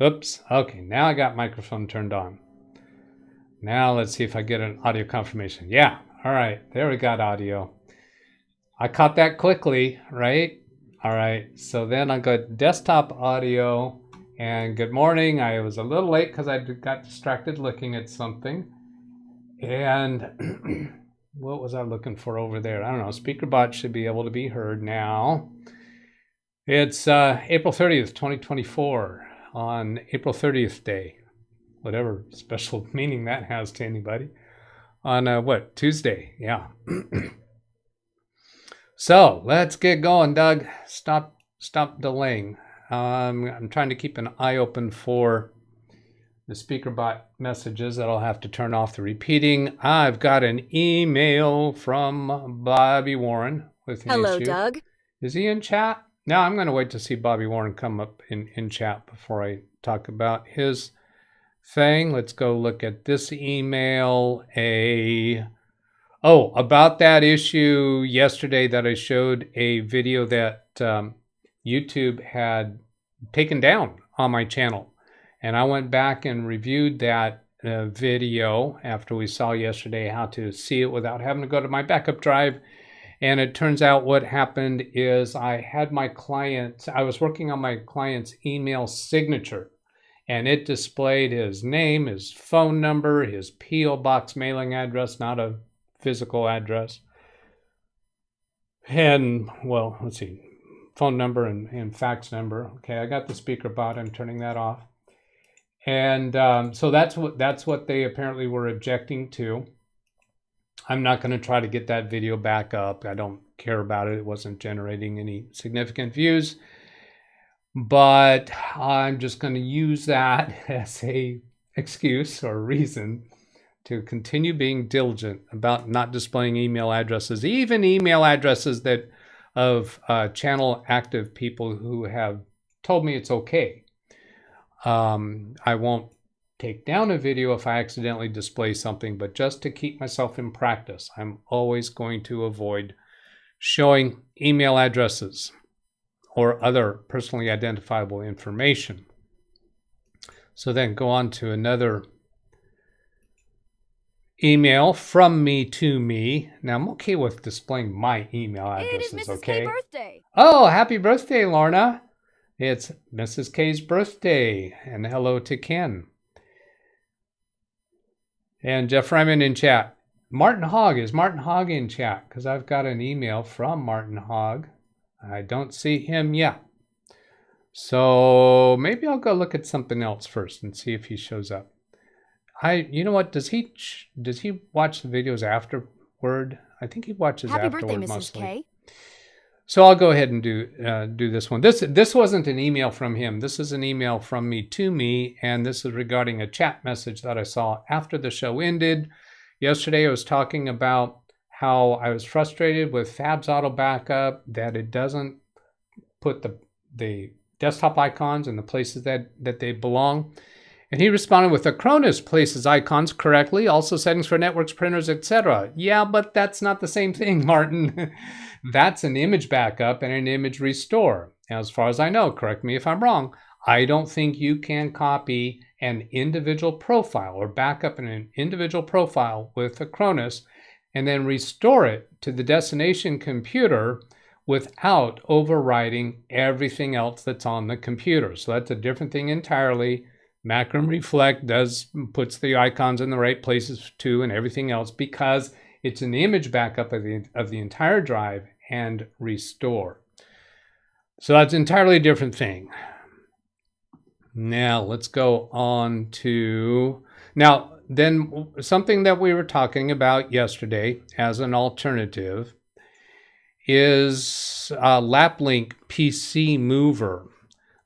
Oops. Okay, now I got microphone turned on. Now let's see if I get an audio confirmation. Yeah. All right. There we got audio. I caught that quickly, right? All right. So then I got desktop audio. And good morning. I was a little late because I got distracted looking at something. And what was I looking for over there? I don't know. SpeakerBot should be able to be heard now. It's April 30th, 2024, on April 30th day, whatever special meaning that has to anybody, on what, Tuesday? Yeah. So let's get going, Doug. Stop delaying. I'm trying to keep an eye open for the SpeakerBot messages that I'll have to turn off the repeating. I've got an email from Bobby Warren with an Hello, issue. Doug. Is he in chat? No, I'm going to wait to see Bobby Warren come up in chat before I talk about his thing. Let's go look at this email. About that issue yesterday that I showed a video that YouTube had taken down on my channel. And I went back and reviewed that video after we saw yesterday how to see it without having to go to my backup drive. And it turns out what happened is I was working on my client's email signature, and it displayed his name, his phone number, his P.O. Box mailing address, not a physical address. And, well, let's see, phone number and fax number. Okay, I got the SpeakerBot. I'm turning that off. And so that's what they apparently were objecting to. I'm not going to try to get that video back up. I don't care about it. It wasn't generating any significant views. But I'm just going to use that as a excuse or reason to continue being diligent about not displaying email addresses, even email addresses that of channel active people who have told me it's okay. I won't take down a video if I accidentally display something, but just to keep myself in practice, I'm always going to avoid showing email addresses or other personally identifiable information. So then go on to another email from me to me. Now I'm okay with displaying my email addresses, It is Mrs. okay? K's birthday. Oh, happy birthday, Lorna. It's Mrs. K's birthday, and hello to Ken. And Jeff Ryman in chat. Martin Hogg, is Martin Hogg in chat? Because I've got an email from Martin Hogg. I don't see him yet. So maybe I'll go look at something else first and see if he shows up. You know what? Does he watch the videos afterward? I think he watches Happy afterward birthday, Mrs. mostly. K. So I'll go ahead and do this one. This wasn't an email from him. This is an email from me to me, and this is regarding a chat message that I saw after the show ended. Yesterday I was talking about how I was frustrated with Fab's Auto Backup, that it doesn't put the desktop icons in the places that they belong. And he responded with, Acronis places icons correctly, also settings for networks, printers, etc. Yeah, but that's not the same thing, Martin. That's an image backup and an image restore. As far as I know, correct me if I'm wrong, I don't think you can copy an individual profile or backup in an individual profile with Acronis and then restore it to the destination computer without overriding everything else that's on the computer. So that's a different thing entirely. Macrum Reflect puts the icons in the right places too and everything else because it's an image backup of the entire drive and restore. So that's an entirely different thing. Now let's go on to, then something that we were talking about yesterday as an alternative is LapLink PC Mover.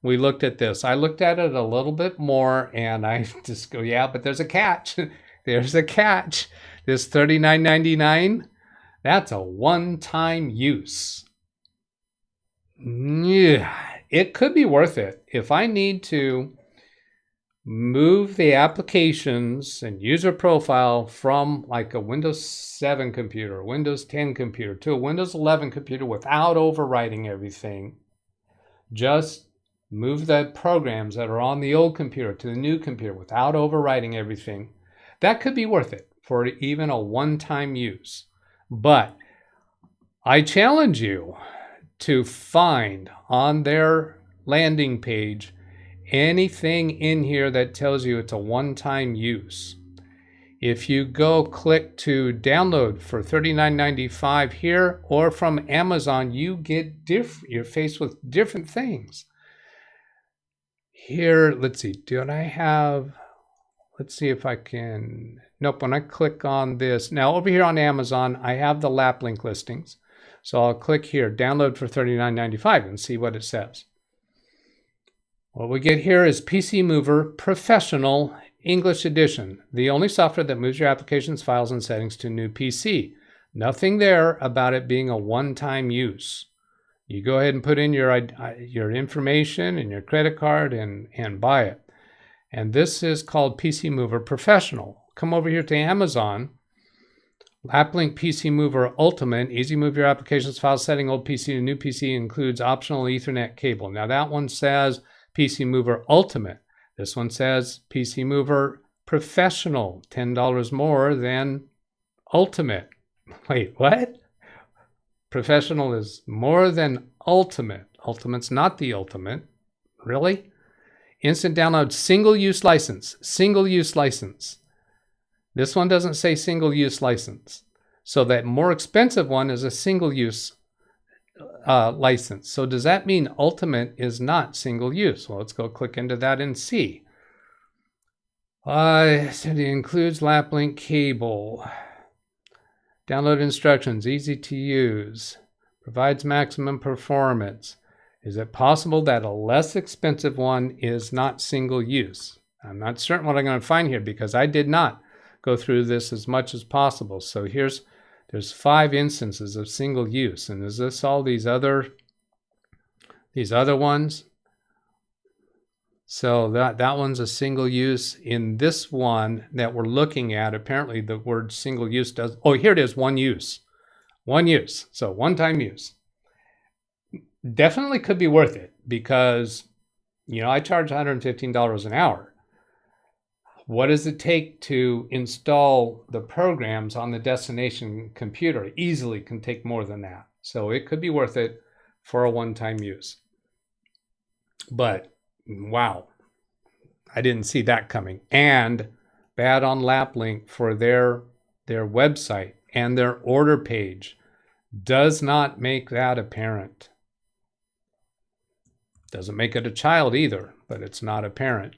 We looked at this. I looked at it a little bit more and I just go, yeah, but there's a catch. There's a catch. This $39.99, that's a one-time use. Yeah, it could be worth it. If I need to move the applications and user profile from like a Windows 7 computer, Windows 10 computer to a Windows 11 computer without overwriting everything, just move the programs that are on the old computer to the new computer without overwriting everything, that could be worth it for even a one-time use. But I challenge you to find on their landing page anything in here that tells you it's a one-time use. If you go click to download for $39.95 here or from Amazon, you get you're faced with different things. Here, let's see, let's see if I can, nope, when I click on this, now over here on Amazon, I have the LapLink listings. So I'll click here, download for $39.95 and see what it says. What we get here is PC Mover Professional English Edition, the only software that moves your applications, files, and settings to new PC. Nothing there about it being a one-time use. You go ahead and put in your information and your credit card and buy it. And this is called PC Mover Professional. Come over here to Amazon. LapLink PC Mover Ultimate, easy move your applications, files, setting, old PC to new PC, includes optional Ethernet cable. Now that one says PC Mover Ultimate. This one says PC Mover Professional, $10 more than Ultimate. Wait, what? Professional is more than Ultimate. Ultimate's not the Ultimate. Really? Instant download, single-use license. Single-use license. This one doesn't say single-use license. So that more expensive one is a single-use license. So does that mean Ultimate is not single-use? Well, let's go click into that and see. It includes LapLink cable. Download instructions, easy to use. Provides maximum performance. Is it possible that a less expensive one is not single-use? I'm not certain what I'm going to find here because I did not go through this as much as possible. So there's 5 instances of single use. And is this all these other ones? So that one's a single use. In this one that we're looking at, apparently the word single use does, oh, here it is, one use. One use, so one-time use. Definitely could be worth it because, you know, I charge $115 an hour. What does it take to install the programs on the destination computer? Easily can take more than that. So it could be worth it for a one-time use. But wow, I didn't see that coming. And bad on LapLink for their website and their order page does not make that apparent. Doesn't make it a child either, but it's not apparent.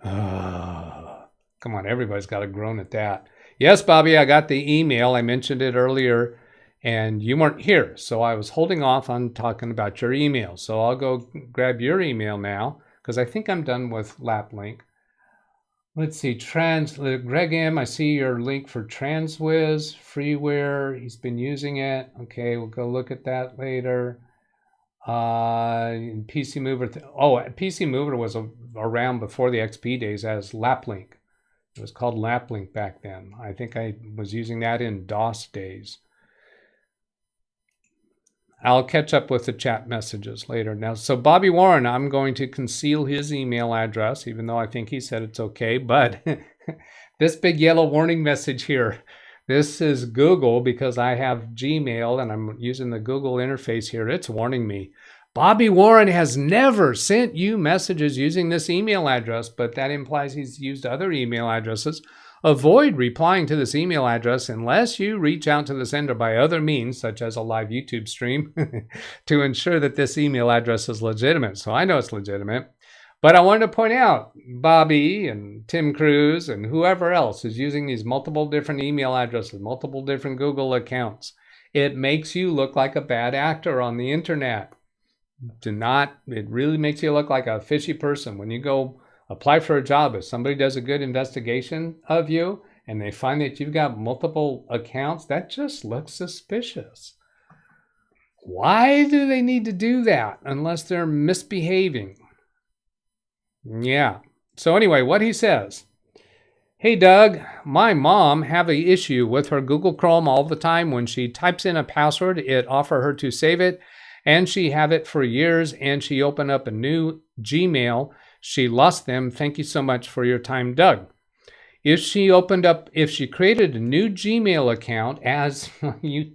Come on, everybody's got to groan at that. Yes, Bobby, I got the email. I mentioned it earlier, and you weren't here, so I was holding off on talking about your email. So I'll go grab your email now, because I think I'm done with LapLink. Let's see, Greg M., I see your link for TransWiz, freeware. He's been using it. Okay, we'll go look at that later. PC Mover. PC Mover was around before the XP days as LapLink. It was called LapLink back then. I think I was using that in DOS days. I'll catch up with the chat messages later. Now, so Bobby Warren, I'm going to conceal his email address, even though I think he said it's okay. But this big yellow warning message here, this is Google because I have Gmail and I'm using the Google interface here. It's warning me. Bobby Warren has never sent you messages using this email address, but that implies he's used other email addresses. Avoid replying to this email address unless you reach out to the sender by other means, such as a live YouTube stream, to ensure that this email address is legitimate. So I know it's legitimate. But I wanted to point out, Bobby and Tim Cruz and whoever else is using these multiple different email addresses, multiple different Google accounts. It makes you look like a bad actor on the internet. It really makes you look like a fishy person. When you go apply for a job, if somebody does a good investigation of you and they find that you've got multiple accounts, that just looks suspicious. Why do they need to do that unless they're misbehaving? Yeah. So anyway, what he says, hey Doug, my mom have an issue with her Google Chrome all the time. When she types in a password, it offers her to save it and she had it for years, and she opened up a new Gmail. She lost them. Thank you so much for your time, Doug. If she created a new Gmail account, as you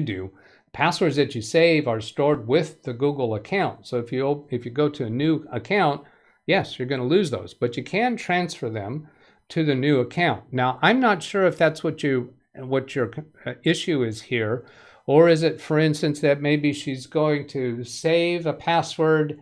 do, passwords that you save are stored with the Google account. So if you go to a new account, yes, you're going to lose those, but you can transfer them to the new account. Now, I'm not sure if that's what your issue is here, or is it, for instance, that maybe she's going to save a password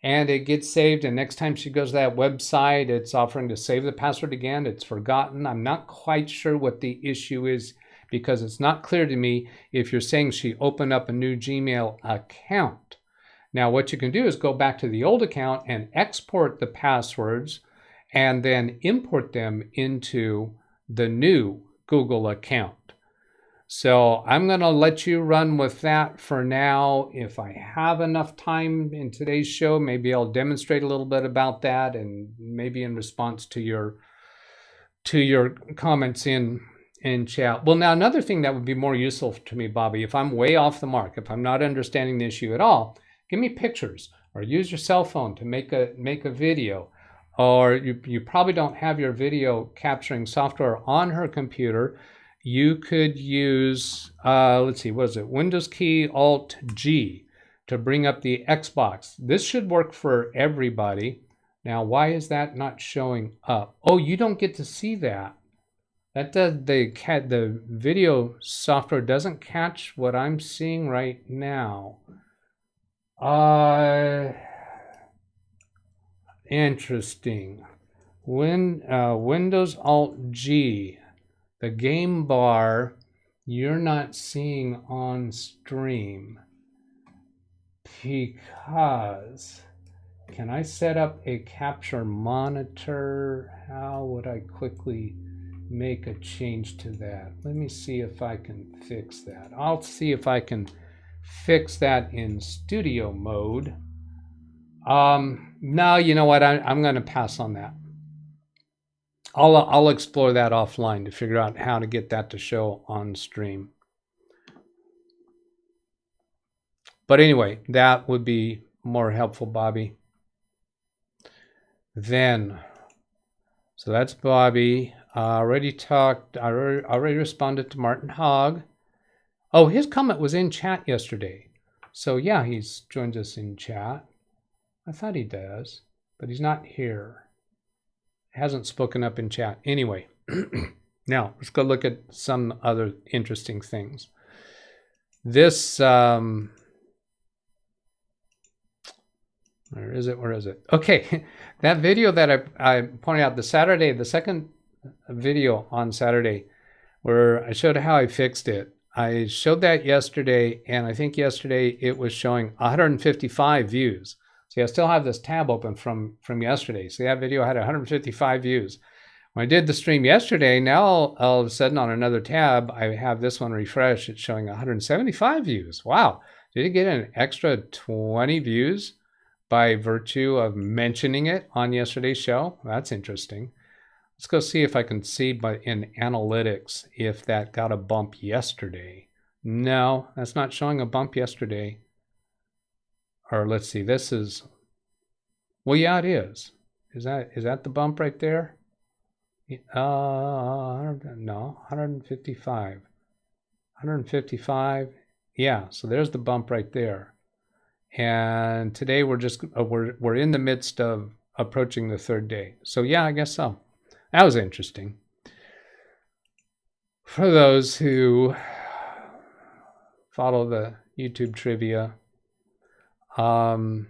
and it gets saved, and next time she goes to that website, it's offering to save the password again. It's forgotten. I'm not quite sure what the issue is, because it's not clear to me if you're saying she opened up a new Gmail account. Now, what you can do is go back to the old account and export the passwords and then import them into the new Google account. So I'm going to let you run with that for now. If I have enough time in today's show, maybe I'll demonstrate a little bit about that, and maybe in response to your comments in chat. Well, now another thing that would be more useful to me, Bobby, if I'm way off the mark, if I'm not understanding the issue at all, give me pictures or use your cell phone to make a video. Or you probably don't have your video capturing software on her computer. You could use, let's see, what is it? Windows key Alt G to bring up the Xbox. This should work for everybody. Now, why is that not showing up? Oh, you don't get to see that. That does, the video software doesn't catch what I'm seeing right now. Interesting. Windows Alt G. The game bar you're not seeing on stream, because can I set up a capture monitor? How would I quickly make a change to that? Let me see if I can fix that. I'll see if I can fix that in studio mode. No, you know what? I'm going to pass on that. I'll explore that offline to figure out how to get that to show on stream. But anyway, that would be more helpful, Bobby. Then, so that's Bobby. I already responded to Martin Hogg. Oh, his comment was in chat yesterday. So yeah, he's joined us in chat. I thought he does, but he's not here. Hasn't spoken up in chat. Anyway, now let's go look at some other interesting things. This, where is it? Okay, that video that I pointed out, the second video on Saturday, where I showed how I fixed it. I showed that yesterday, and I think yesterday it was showing 155 views. See, I still have this tab open from yesterday. See, that video had 155 views. When I did the stream yesterday, now all of a sudden on another tab, I have this one refreshed. It's showing 175 views. Wow. Did it get an extra 20 views by virtue of mentioning it on yesterday's show? That's interesting. Let's go see if I can see in analytics if that got a bump yesterday. No, that's not showing a bump yesterday. Or let's see, this is, well, yeah, it is. Is that the bump right there? No, 155. 155. Yeah, so there's the bump right there. And today we're in the midst of approaching the third day. So yeah, I guess so. That was interesting. For those who follow the YouTube trivia, and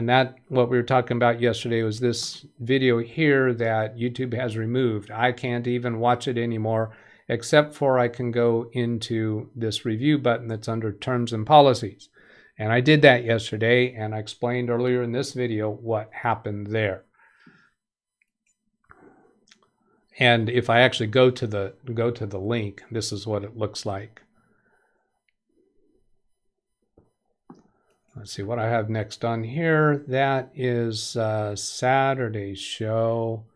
that what we were talking about yesterday was this video here that YouTube has removed. I can't even watch it anymore, except for I can go into this review button that's under terms and policies. And I did that yesterday, and I explained earlier in this video what happened there. And if I actually go to the link, this is what it looks like. Let's see what I have next on here. That is Saturday's show.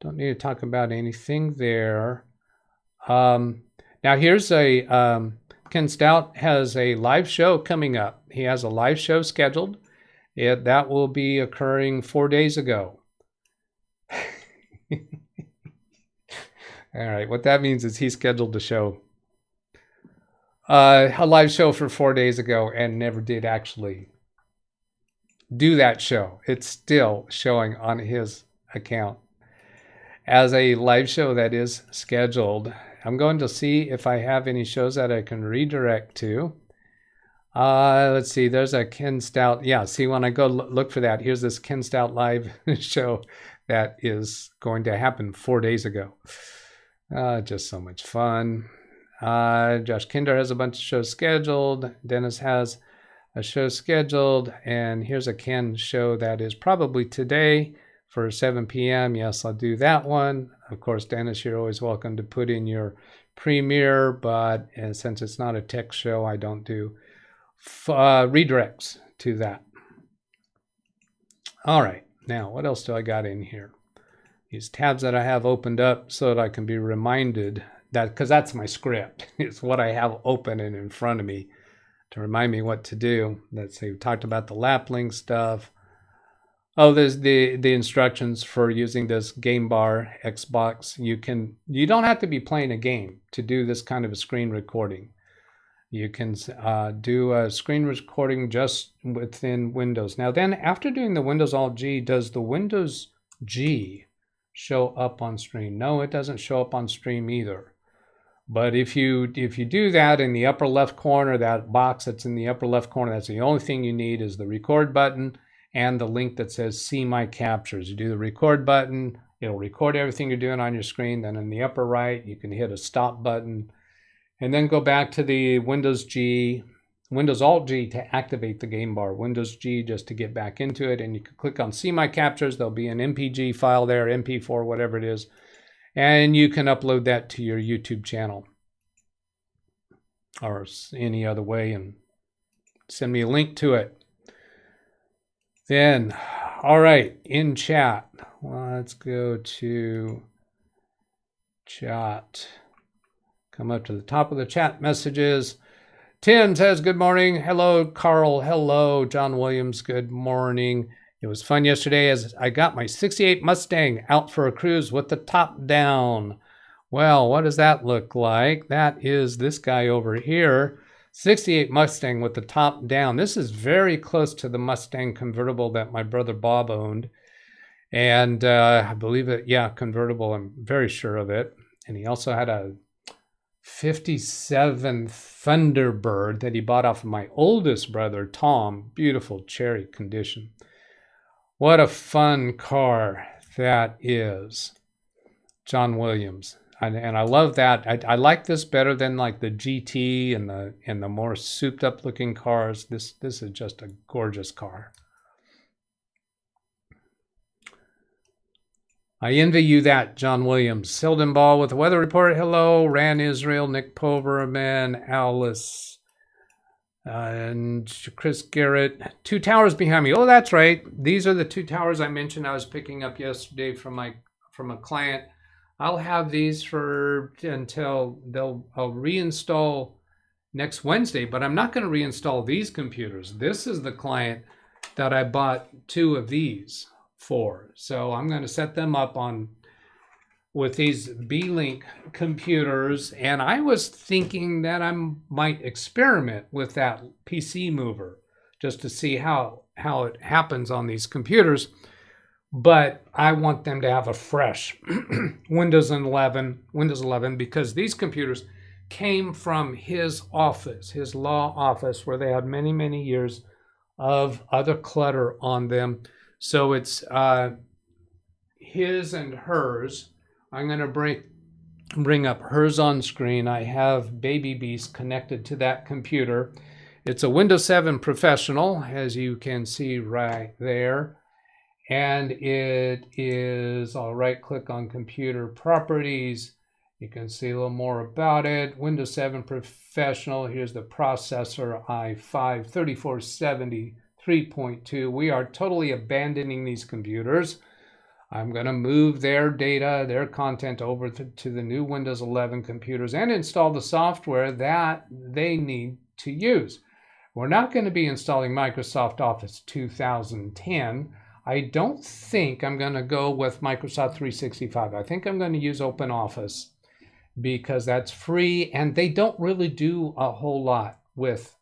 Don't need to talk about anything there. Now here's a Ken Stout has a live show coming up. He has a live show scheduled. That will be occurring 4 days ago. All right, what that means is he scheduled a show, a live show for 4 days ago and never did actually do that show. It's still showing on his account as a live show that is scheduled. I'm going to see if I have any shows that I can redirect to. Let's see, there's a Ken Stout. Yeah, see, when I go look for that, here's this Ken Stout live show that is going to happen 4 days ago. Just so much fun. Josh Kinder has a bunch of shows scheduled. Dennis has a show scheduled. And here's a Ken show that is probably today for 7 p.m. Yes, I'll do that one. Of course, Dennis, you're always welcome to put in your premiere, but since it's not a tech show, I don't do redirects to that. All right, now what else do I got in here? These tabs that I have opened up so that I can be reminded that, because that's my script. It's what I have open and in front of me to remind me what to do. Let's see, we talked about the lapling stuff. Oh, there's the instructions for using this game bar Xbox. You don't have to be playing a game to do this kind of a screen recording. You can do a screen recording just within Windows. Now then, after doing the Windows Alt G, does the Windows G show up on stream? No, it doesn't show up on stream either. But if you do that in the upper left corner, that box that's in the upper left corner, that's the only thing you need is the record button and the link that says see my captures. You do the record button, it'll record everything you're doing on your screen. Then in the upper right, you can hit a stop button and then go back to the Windows Alt G to activate the game bar, Windows G just to get back into it. And you can click on see my captures. There'll be an MPG file there, MP4, whatever it is. And you can upload that to your YouTube channel or any other way and send me a link to it. Then, all right, in chat, let's go to chat. Come up to the top of the chat messages. Tim says, good morning. Hello, Carl. Hello, John Williams. Good morning. It was fun yesterday as I got my 68 Mustang out for a cruise with the top down. Well, what does that look like? That is this guy over here. 68 Mustang with the top down. This is very close to the Mustang convertible that my brother Bob owned. And I believe it, yeah, convertible. I'm very sure of it. And he also had a 57 Thunderbird that he bought off of my oldest brother, Tom. Beautiful cherry condition. What a fun car that is. John Williams. And I love that. I like this better than like the GT and the more souped up looking cars. This is just a gorgeous car. I envy you that, John Williams. Selden Ball with the weather report. Hello, Ran Israel, Nick Poverman, Alice, and Chris Garrett. 2 towers behind me. Oh, that's right. These are the 2 towers I mentioned I was picking up yesterday from a client. I'll have these until I'll reinstall next Wednesday, but I'm not going to reinstall these computers. This is the client that I bought 2 of these for. So I'm going to set them up with these B-Link computers, and I was thinking that I might experiment with that PC mover just to see how it happens on these computers. But I want them to have a fresh Windows 11, because these computers came from his office, his law office, where they had many, many years of other clutter on them. So it's his and hers. I'm going to bring up hers on screen. I have Baby Beast connected to that computer. It's a Windows 7 Professional, as you can see right there. And it is, I'll right click on computer properties. You can see a little more about it. Windows 7 Professional. Here's the processor, i5 3470 3.2. We are totally abandoning these computers. I'm going to move their data, their content over to the new Windows 11 computers and install the software that they need to use. We're not going to be installing Microsoft Office 2010. I don't think I'm going to go with Microsoft 365. I think I'm going to use OpenOffice because that's free and they don't really do a whole lot with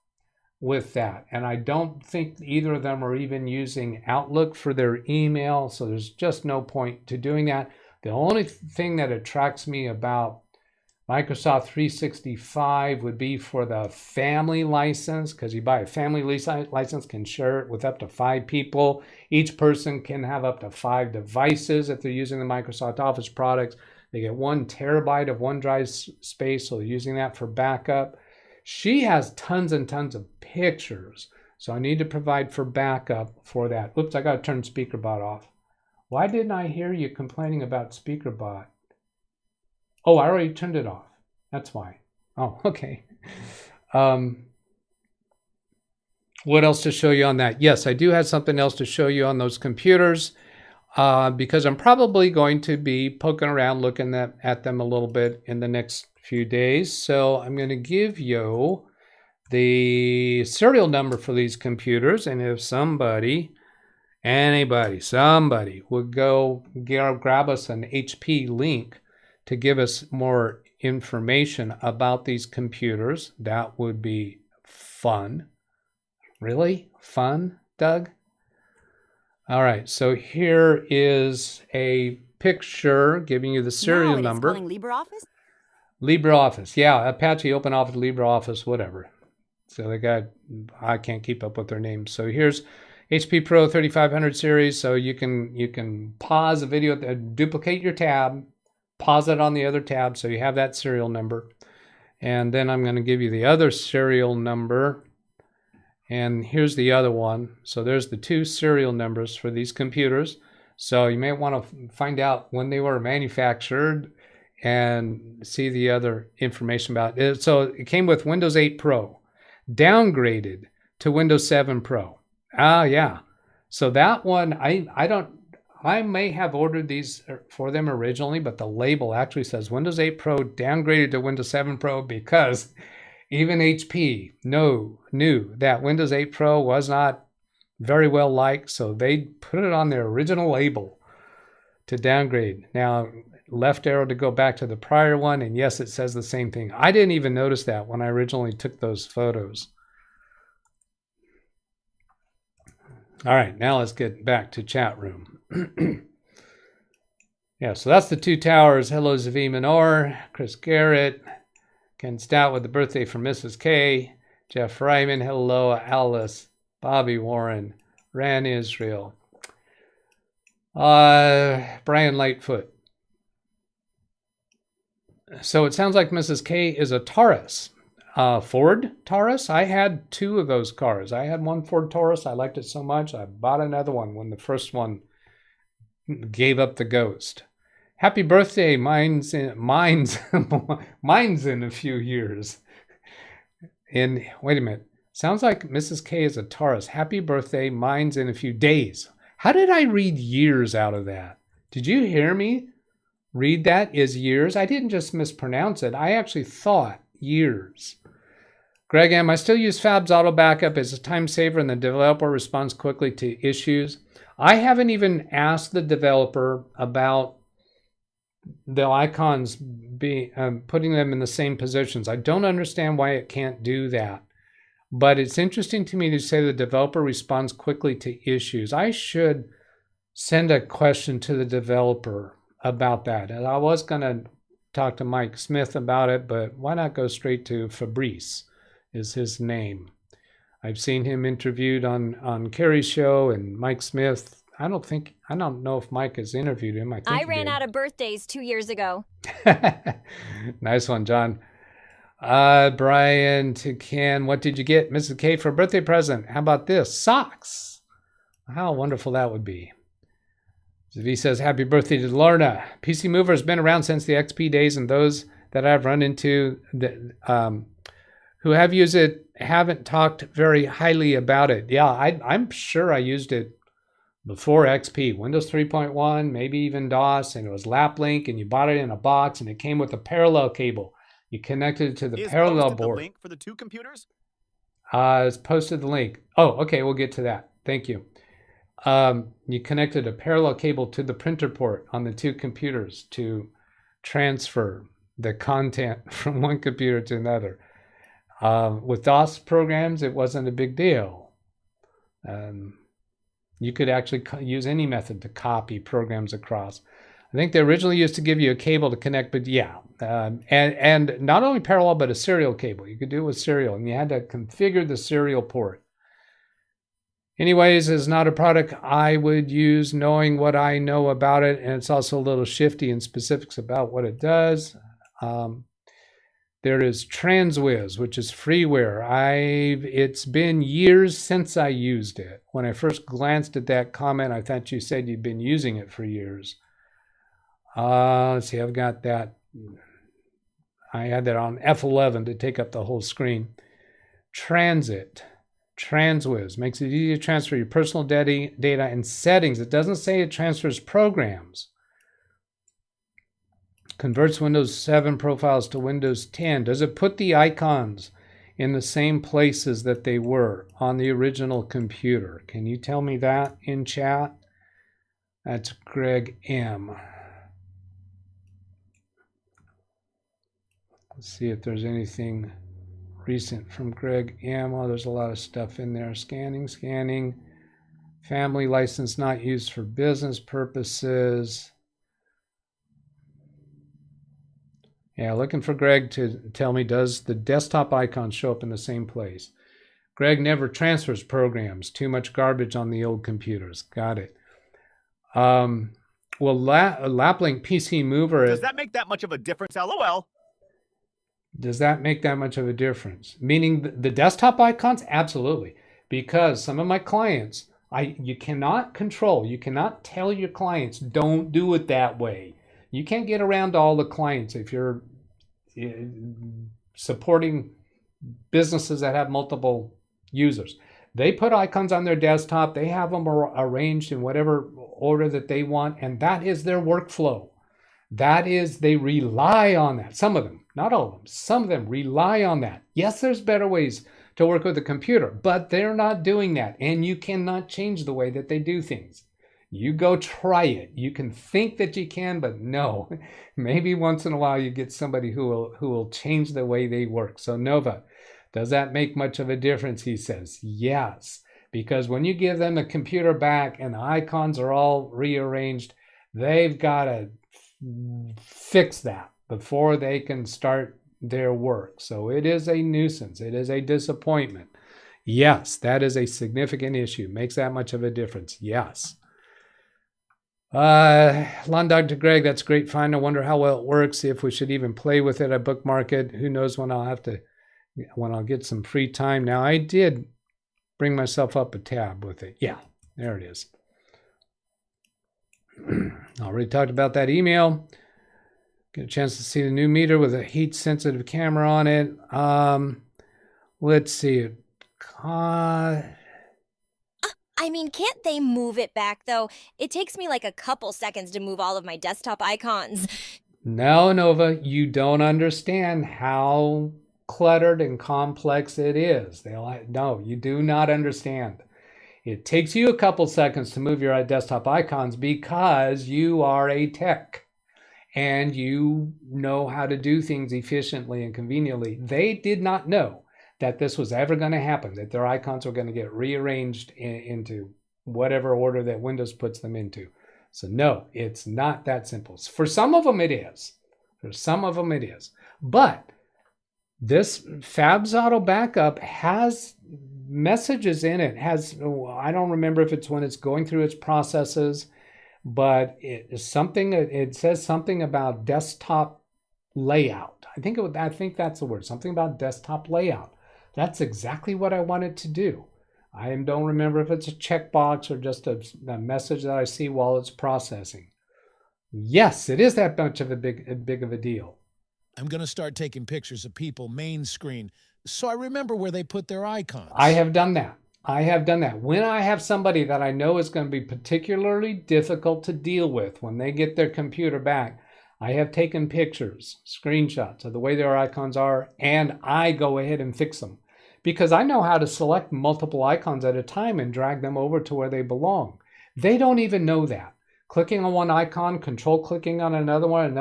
that. And I don't think either of them are even using Outlook for their email. So there's just no point to doing that. The only thing that attracts me about Microsoft 365 would be for the family license, because you buy a family license, can share it with up to 5 people. Each person can have up to 5 devices if they're using the Microsoft Office products. They get 1 terabyte of OneDrive space, so they're using that for backup. She has tons and tons of pictures, so I need to provide for backup for that. Oops, I got to turn SpeakerBot off. Why didn't I hear you complaining about SpeakerBot? Oh, I already turned it off. That's why. Oh, okay. What else to show you on that? Yes, I do have something else to show you on those computers because I'm probably going to be poking around, looking at them a little bit in the next few days. So I'm going to give you the serial number for these computers. And if somebody would go grab us an HP link to give us more information about these computers, that would be fun. Really? Fun, Doug? All right, so here is a picture giving you the serial number. Calling LibreOffice? LibreOffice, yeah, Apache, OpenOffice, LibreOffice, whatever. So they got, I can't keep up with their names. So here's HP Pro 3500 series. So you can pause the video, duplicate your tab, pause it on the other tab so you have that serial number. And then I'm going to give you the other serial number. And here's the other one. So there's the 2 serial numbers for these computers. So you may want to find out when they were manufactured and see the other information about it. So it came with Windows 8 Pro, downgraded to Windows 7 Pro. Ah, yeah. So that one, I may have ordered these for them originally, but the label actually says Windows 8 Pro downgraded to Windows 7 Pro because even HP knew that Windows 8 Pro was not very well liked, so they put it on their original label to downgrade. Now, left arrow to go back to the prior one, and yes, it says the same thing. I didn't even notice that when I originally took those photos. All right, now let's get back to chat room. Yeah, so that's the 2 towers. Hello, Zavi Minor, Chris Garrett, Ken Stout with the birthday for Mrs. K, Jeff Ryman, hello, Alice, Bobby Warren, Ran Israel, Brian Lightfoot. So it sounds like Mrs. K is a Taurus. Ford Taurus. I had 2 of those cars. I had one Ford Taurus. I liked it so much, I bought another one when the first one gave up the ghost. Happy birthday. Mine's in a few years. And wait a minute. Sounds like Mrs. K is a Taurus. Happy birthday. Mine's in a few days. How did I read years out of that? Did you hear me read that as years? I didn't just mispronounce it. I actually thought years. Greg M., I still use Fab's Auto Backup as a time saver and the developer responds quickly to issues. I haven't even asked the developer about the icons putting them in the same positions. I don't understand why it can't do that. But it's interesting to me to say the developer responds quickly to issues. I should send a question to the developer about that. And I was going to talk to Mike Smith about it, but why not go straight to Fabrice is his name. I've seen him interviewed on Carrie's show, and Mike Smith, I don't know if Mike has interviewed him. I ran out of birthdays 2 years ago. Nice one, John. Brian to Ken, what did you get, Mrs. K, for a birthday present? How about this? Socks. How wonderful that would be. Zavi says, happy birthday to Lorna. PC Mover has been around since the XP days, and those that I've run into who have used it haven't talked very highly about it. Yeah, I'm sure I used it before XP, Windows 3.1, maybe even DOS, and it was lap-link, and you bought it in a box, and it came with a parallel cable. You connected it to the parallel board. The link for the two computers? It's posted the link. Oh, okay, we'll get to that. Thank you. You connected a parallel cable to the printer port on the two computers to transfer the content from one computer to another. With DOS programs, it wasn't a big deal. You could actually use any method to copy programs across. I think they originally used to give you a cable to connect, but yeah. And not only parallel, but a serial cable. You could do it with serial, and you had to configure the serial port. Anyways, it's not a product I would use knowing what I know about it, and it's also a little shifty in specifics about what it does. There is TransWiz, which is freeware. It's been years since I used it. When I first glanced at that comment, I thought you said you'd been using it for years. Let's see, I've got that. I had that on F11 to take up the whole screen. TransWiz makes it easy to transfer your personal data and settings. It doesn't say it transfers programs. Converts Windows 7 profiles to Windows 10. Does it put the icons in the same places that they were on the original computer? Can you tell me that in chat? That's Greg M. Let's see if there's anything recent from Greg M. Oh, there's a lot of stuff in there. Scanning. Family license not used for business purposes. Yeah, looking for Greg to tell me, does the desktop icon show up in the same place? Greg never transfers programs. Too much garbage on the old computers. Got it. Well, Laplink PC Mover... Does that make that much of a difference? LOL. Does that make that much of a difference? Meaning the desktop icons? Absolutely. Because some of my clients, you cannot control, you cannot tell your clients, don't do it that way. You can't get around to all the clients if you're supporting businesses that have multiple users. They put icons on their desktop. They have them arranged in whatever order that they want, and that is their workflow. That is, they rely on that. Some of them, not all of them, some of them rely on that. Yes, there's better ways to work with a computer, but they're not doing that, and you cannot change the way that they do things. You go try it. You can think that you can, but no. Maybe once in a while you get somebody who will change the way they work. So Nova, does that make much of a difference? He says, yes. Because when you give them the computer back and the icons are all rearranged, they've got to fix that before they can start their work. So it is a nuisance. It is a disappointment. Yes, that is a significant issue. Makes that much of a difference. Yes. Lawn Dr. Greg, that's great. Fine. I wonder how well it works. See if we should even play with it. I bookmark it. Who knows when I'll get some free time. Now, I did bring myself up a tab with it. Yeah, there it is. Already talked about that email. Get a chance to see the new meter with a heat-sensitive camera on it. Let's see. I mean, can't they move it back, though? It takes me like a couple seconds to move all of my desktop icons. No, Nova, you don't understand how cluttered and complex it is. No, you do not understand. It takes you a couple seconds to move your desktop icons because you are a tech and you know how to do things efficiently and conveniently. They did not know that this was ever going to happen, that their icons were going to get rearranged into whatever order that Windows puts them into. So no, it's not that simple. For some of them it is. For some of them it is. But this Fabs Auto Backup has messages in it. I don't remember if it's when it's going through its processes, but it says something about desktop layout. I think that's the word, something about desktop layout. That's exactly what I wanted to do. I don't remember if it's a checkbox or just a message that I see while it's processing. Yes, it is that much of a big of a deal. I'm going to start taking pictures of people main screen so I remember where they put their icons. I have done that. I have done that. When I have somebody that I know is going to be particularly difficult to deal with when they get their computer back, I have taken pictures, screenshots of the way their icons are, and I go ahead and fix them because I know how to select multiple icons at a time and drag them over to where they belong. They don't even know that. Clicking on one icon, control clicking on another one,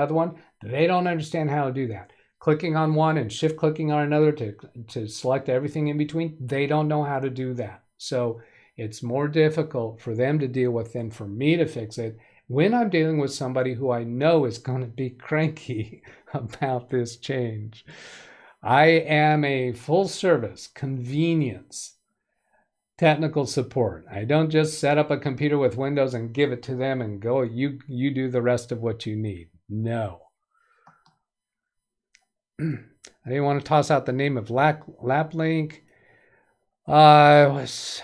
they don't understand how to do that. Clicking on one and shift clicking on another to select everything in between, they don't know how to do that. So it's more difficult for them to deal with than for me to fix it when I'm dealing with somebody who I know is going to be cranky about this change. I am a full service convenience technical support. I don't just set up a computer with Windows and give it to them and go, you do the rest of what you need. No. I didn't want to toss out the name of LapLink. Let's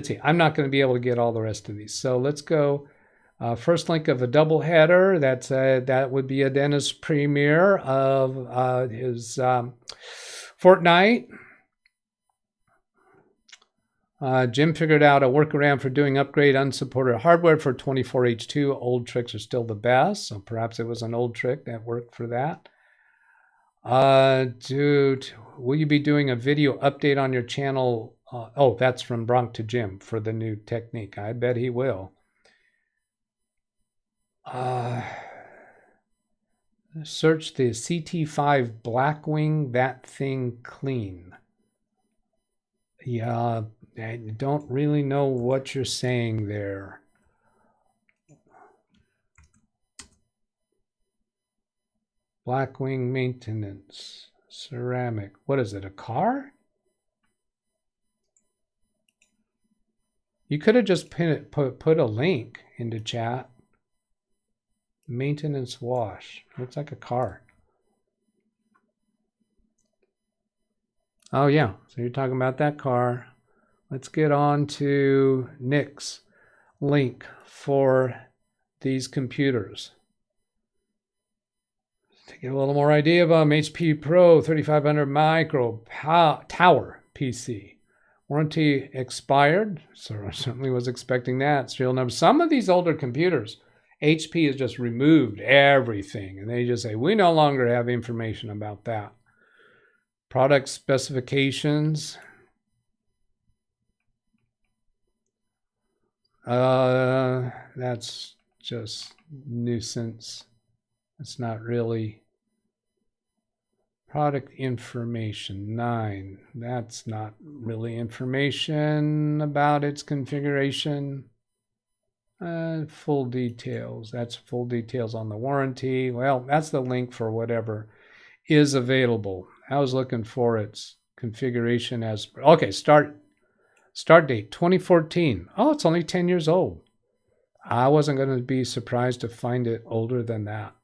see. I'm not going to be able to get all the rest of these. So let's go. First link of a double header. That would be a Dennis premiere of his Fortnite. Jim figured out a workaround for doing upgrade unsupported hardware for 24H2. Old tricks are still the best. So perhaps it was an old trick that worked for that. Dude, will you be doing a video update on your channel? Oh, that's from Bronk to Jim for the new technique. I bet he will. Search the CT5 Blackwing, that thing clean. Yeah, I don't really know what you're saying there. Blackwing maintenance, ceramic. What is it, a car? You could have just put a link into chat. Maintenance wash. Looks like a car. Oh, yeah. So you're talking about that car. Let's get on to Nick's link for these computers. To get a little more idea of them, HP Pro 3500 Micro Tower PC. Warranty expired. So I certainly was expecting that. Serial number. Some of these older computers, HP has just removed everything. And they just say, we no longer have information about that. Product specifications. That's just nuisance. It's not really. Product information 9. That's not really information about its configuration. Full details. That's full details on the warranty. Well, that's the link for whatever is available. I was looking for its configuration as okay. Start date 2014. Oh, it's only 10 years old. I wasn't going to be surprised to find it older than that.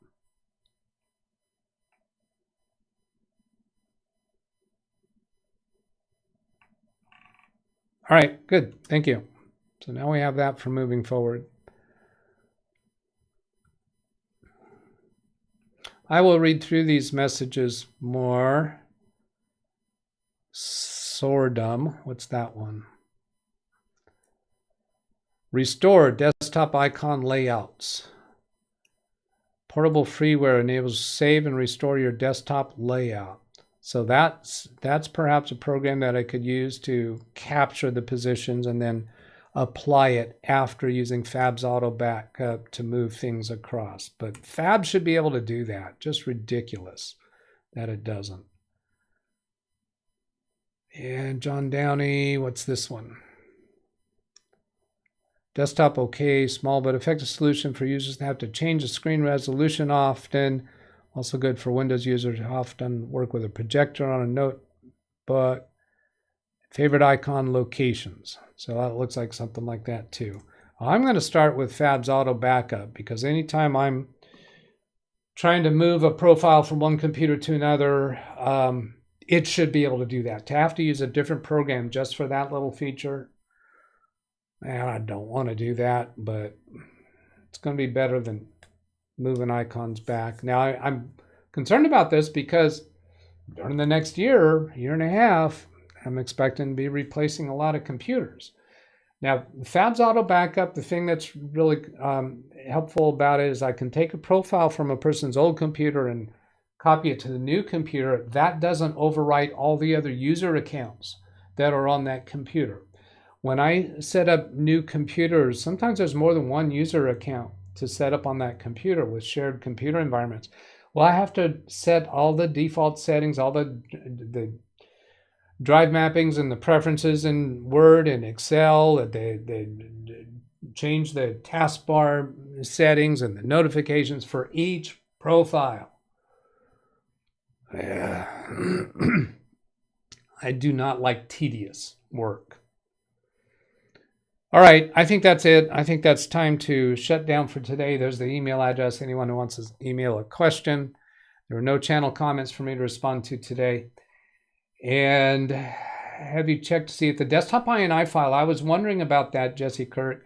All right, good. Thank you. So now we have that for moving forward. I will read through these messages more. Sordum. What's that one? Restore desktop icon layouts. Portable freeware enables save and restore your desktop layout. So that's perhaps a program that I could use to capture the positions and then apply it after using Fab's auto backup to move things across. But Fab should be able to do that. Just ridiculous that it doesn't. And John Downey, what's this one? Desktop okay, small but effective solution for users that have to change the screen resolution often. Also good for Windows users who often work with a projector on a notebook. Favorite icon locations. So that looks like something like that too. I'm going to start with Fab's auto backup because anytime I'm trying to move a profile from one computer to another, it should be able to do that. To have to use a different program just for that little feature, man, I don't want to do that, but it's going to be better than moving icons back. Now, I'm concerned about this because during the next year and a half, I'm expecting to be replacing a lot of computers. Now, Fabs Auto Backup, the thing that's really helpful about it is I can take a profile from a person's old computer and copy it to the new computer. That doesn't overwrite all the other user accounts that are on that computer. When I set up new computers, sometimes there's more than one user account to set up on that computer with shared computer environments. Well, I have to set all the default settings, all the drive mappings and the preferences in Word and Excel. They change the taskbar settings and the notifications for each profile. I do not like tedious work. All right, I think that's it. I think that's time to shut down for today. There's the email address. Anyone who wants to email a question. There were no channel comments for me to respond to today. And have you checked to see if the desktop INI file, I was wondering about that, Jesse Kirk,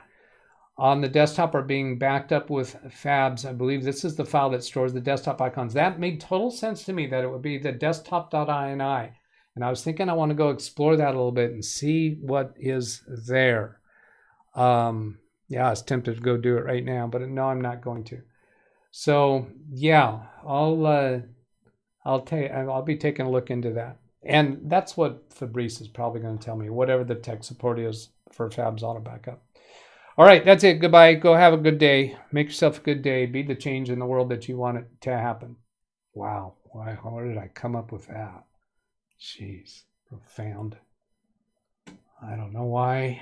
on the desktop are being backed up with Fabs. I believe this is the file that stores the desktop icons. That made total sense to me that it would be the desktop.ini. And I was thinking I want to go explore that a little bit and see what is there. Yeah, I was tempted to go do it right now, but no, I'm not going to. So yeah, I'll be taking a look into that. And that's what Fabrice is probably going to tell me, whatever the tech support is for Fabs Auto Backup. All right, that's it. Goodbye. Go have a good day. Make yourself a good day. Be the change in the world that you want it to happen. Wow. Where did I come up with that? Jeez, profound. I don't know why.